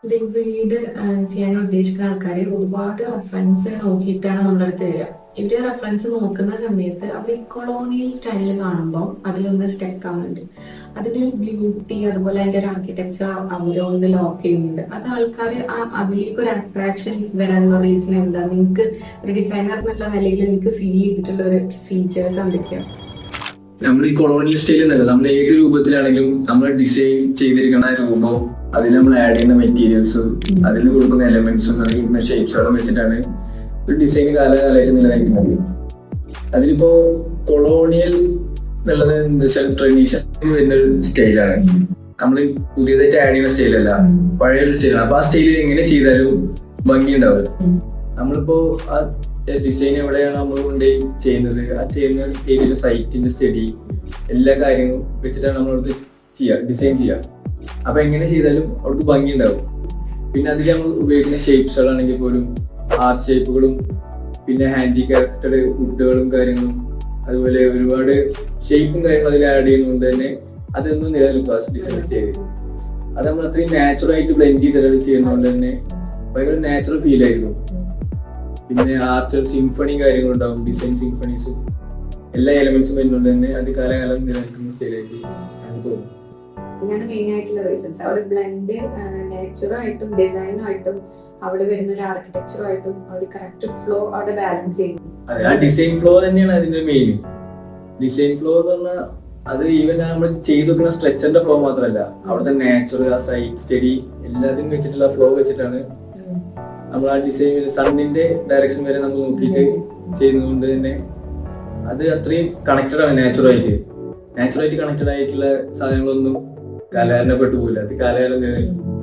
Big വീട് ചെയ്യാൻ ഉദ്ദേശിക്കുന്ന ആൾക്കാര് ഒരുപാട് റെഫറൻസ് നോക്കിയിട്ടാണ് നമ്മുടെ അടുത്ത് വരിക. ഇവര് റെഫറൻസ് നോക്കുന്ന സമയത്ത് അവർ ഈ കൊളോണിയൽ സ്റ്റൈല് കാണുമ്പോൾ അതിലൊന്ന് സ്റ്റക്ക് ആവുന്നുണ്ട്. അതിന്റെ ഒരു ബ്യൂട്ടി അതുപോലെ അതിന്റെ ഒരു ആർക്കിടെക്ചർ അവരൊന്ന് ലോക്ക് ചെയ്യുന്നുണ്ട്. അത് ആൾക്കാർ അതിലേക്ക് ഒരു അട്രാക്ഷൻ വരാനുള്ള റീസൺ എന്താ? നിങ്ങൾക്ക് ഒരു ഡിസൈനർ എന്നുള്ള നിലയിൽ എനിക്ക് ഫീൽ ചെയ്തിട്ടുള്ള ഒരു ഫീച്ചേഴ്സ് എന്തൊക്കെയാണ്? നമ്മൾ ഈ കൊളോണിയൽ സ്റ്റൈൽ എന്നല്ല, നമ്മൾ ഏത് രൂപത്തിലാണെങ്കിലും നമ്മൾ ഡിസൈൻ ചെയ്തിരിക്കുന്ന രൂപവും അതിൽ നമ്മൾ ആഡ് ചെയ്യുന്ന മെറ്റീരിയൽസും അതിൽ കൊടുക്കുന്ന എലമെന്റ്സും അതിൽ കൊടുക്കുന്ന ഷേപ്സുകളും വെച്ചിട്ടാണ് ഒരു ഡിസൈൻ കാലകാലമായിട്ട് നിലനിൽക്കുന്നത്. അതിലിപ്പോ കൊളോണിയൽ എന്നുള്ളത് എന്താ വെച്ചാൽ ട്രഡീഷൻ വരുന്ന ഒരു സ്റ്റൈലാണ്. നമ്മൾ പുതിയതായിട്ട് ആഡ് ചെയ്യുന്ന സ്റ്റൈലല്ല, പഴയ ഒരു സ്റ്റൈലാണ്. അപ്പൊ ആ സ്റ്റൈലിൽ എങ്ങനെ ചെയ്താലും ഭംഗി ഉണ്ടാവും. നമ്മളിപ്പോ ആ ഡിസൈൻ എവിടെയാണ് നമ്മൾ കൊണ്ടുപോയി ചെയ്യുന്നത്, ആ ചെയ്യുന്ന ഏരിയയിലെ സൈറ്റിന്റെ സ്റ്റഡി എല്ലാ കാര്യങ്ങളും വെച്ചിട്ടാണ് നമ്മളവിടുത്തെ ഡിസൈൻ ചെയ്യുക. അപ്പൊ എങ്ങനെ ചെയ്താലും അവർക്ക് ഭംഗി ഉണ്ടാവും. പിന്നെ അതിൽ നമ്മൾ ഉപയോഗിക്കുന്ന ഷേപ്സുകളാണെങ്കിൽ പോലും ആർട്ട് ഷേപ്പുകളും പിന്നെ ഹാൻഡിക്രാഫ്റ്റഡ് വുഡുകളും കാര്യങ്ങളും അതുപോലെ ഒരുപാട് ഷേപ്പും കാര്യങ്ങളും അതിൽ ആഡ് ചെയ്യുന്നതുകൊണ്ട് തന്നെ അതൊന്നും നിലനിൽക്കും ഡിസൈൻ സ്റ്റൈൽ. അത് നമ്മൾ അത്രയും നാച്ചുറലായിട്ട് ബ്ലെൻഡ് ചെയ്ത് ചെയ്യുന്നതുകൊണ്ട് തന്നെ ഭയങ്കര നാച്ചുറൽ ഫീൽ ആയിരുന്നു. പിന്നെ ആർച്ചർ സിംഫണി കാര്യങ്ങളുണ്ടാവും, ഡിസൈൻ സിംഫണീസും എല്ലാ എലമെന്റ്സും വരുന്നുണ്ട് തന്നെ അത് കാലകാലം നിലനിൽക്കുന്ന സ്റ്റൈലായിട്ട് എനിക്ക് തോന്നുന്നു. ഇതാണ് മെയിൻ ആയിട്ടുള്ള റീസൺസ്. അവർ ബ്ലെൻഡ് നേച്ചറുമായിട്ടും ഡിസൈനുമായിട്ടും അവിടെ വരുന്ന ഒരു ആർക്കിടെക്ചറുമായിട്ടും അവർ കറക്റ്റ് ഫ്ലോ അവിടെ ബാലൻസ് ചെയ്യുന്നു. അതെ, ആ ഡിസൈൻ ഫ്ലോ തന്നെയാണ് അതിന്റെ മെയിൻ. ഡിസൈൻ ഫ്ലോ എന്ന് പറഞ്ഞാൽ അത് ഈവൻ നമ്മൾ ചെയ്തു വെക്കുന്ന സ്ട്രക്ചറിന്റെ ഫ്ലോ മാത്രമല്ല, അവിടുത്തെ നാച്ചുറൽ ആ സൈറ്റ് സ്റ്റഡി എല്ലാത്തിനും വെച്ചിട്ടുള്ള ഫ്ലോ വെച്ചിട്ടാണ് നമ്മൾ ആ ഡിസൈൻ സണ്ണിന്റെ ഡയറക്ഷൻ വരെ നമ്മൾ നോക്കിയിട്ട് ചെയ്യുന്നതുകൊണ്ട് തന്നെ അത് അത്രയും കണക്റ്റഡ് ആണ്. നാച്ചുറലായിട്ട് കണക്റ്റഡ് ആയിട്ടുള്ള സാധനങ്ങളൊന്നും കാലകാലം പെട്ടു പോകില്ല. അത് കാലകാലം നിലനിൽക്കും.